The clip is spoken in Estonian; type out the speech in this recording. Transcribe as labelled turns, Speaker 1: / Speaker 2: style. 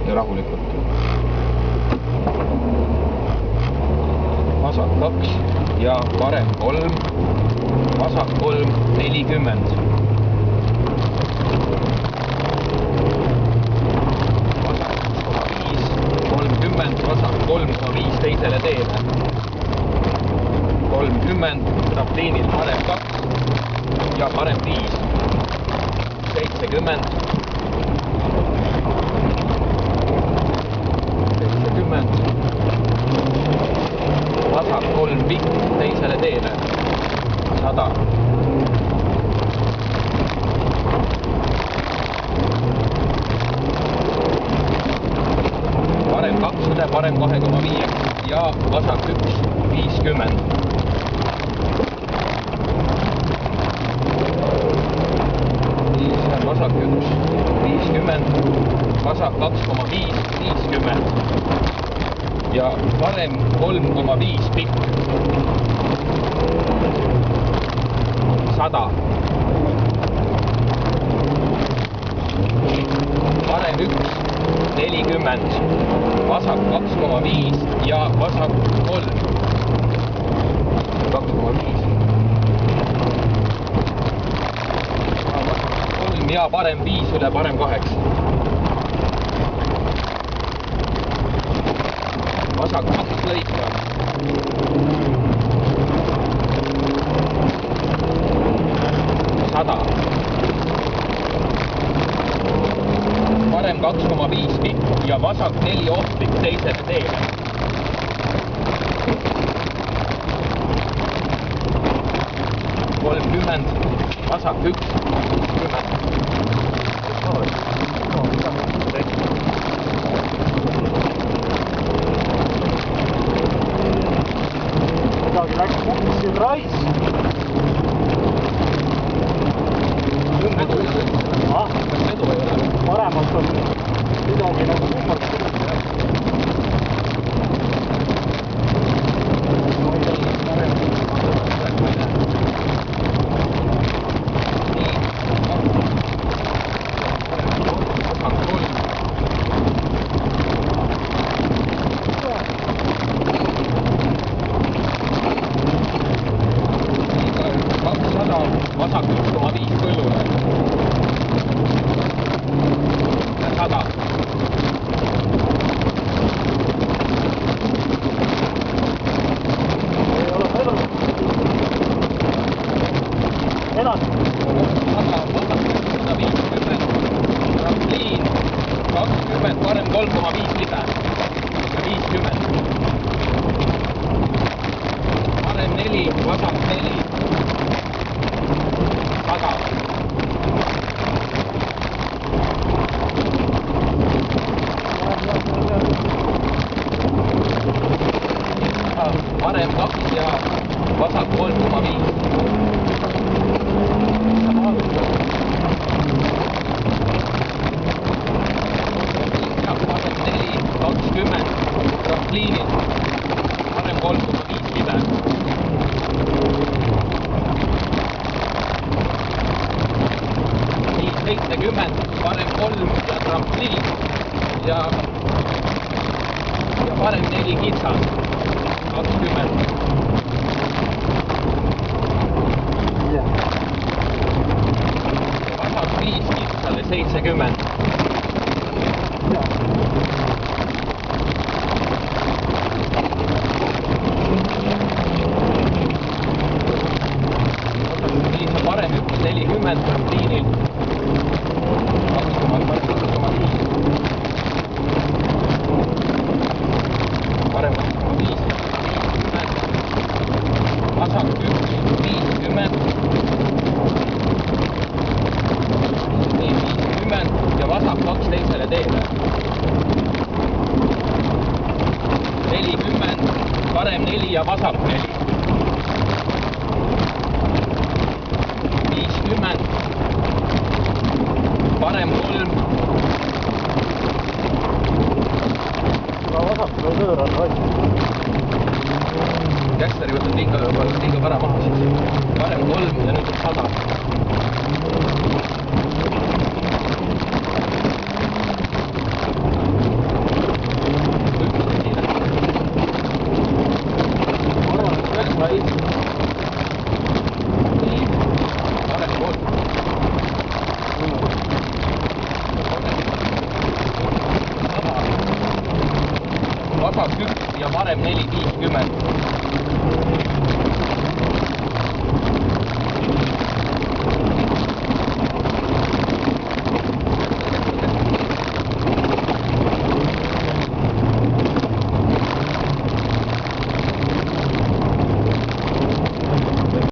Speaker 1: ja rahulikult. Vasak 2 ja parem 3, vasak 3, 40. Vasak 1,5, 30, vasak 3,5 teisele teele. 30, trampliinil parem 2 ja parem 5, 70. 70. Vasak 3 pikk teisele teele. 100. Parem 200, parem 2,5 ja vasak 1, 50. Vasak 1, 50, vasak 2,5, 50 ja parem 3,5 pikk, 100. Parem 1, 40, vasak 2,5 ja vasak 3, 2,5. Ja parem 5 üle parem 8. Vasak 2 lõika. Sada. Parem 2,5 pikk ja vasak 4 ohtlik teisele teele. 30, vasak 1, 10.
Speaker 2: Midagi läks kummisi rais. Paremalt on midagi nagu kummalt küll.
Speaker 1: Vasak 1,5 põllule. 100.
Speaker 2: Ei ole palju. Edasi.
Speaker 1: 150, trampliin 20, parem 3,5 libe. 50. Parem 4, vasak 4. 100. Parem 2 ja vasak 3,5. Parem 4, 20, trampliinil. Parem 3,5 libe. 70, parem 3 ja trampliin ja parem 4 kitsas, 20. Vasak 5 kitsale, 70. Parem 1, 40 trampliinil. 2,5. Parem 2,5. Vasak 1, 50. 50 ja vasak 2 teisele teele. 40, parem 4 ja vasak 4. 50, parem 3.
Speaker 2: Vasakule pööran vaid.
Speaker 1: Kästeri võtad liiga vara maha siis. Parem 3 ja nüüd 100. vasak 1 ja varem 4.50.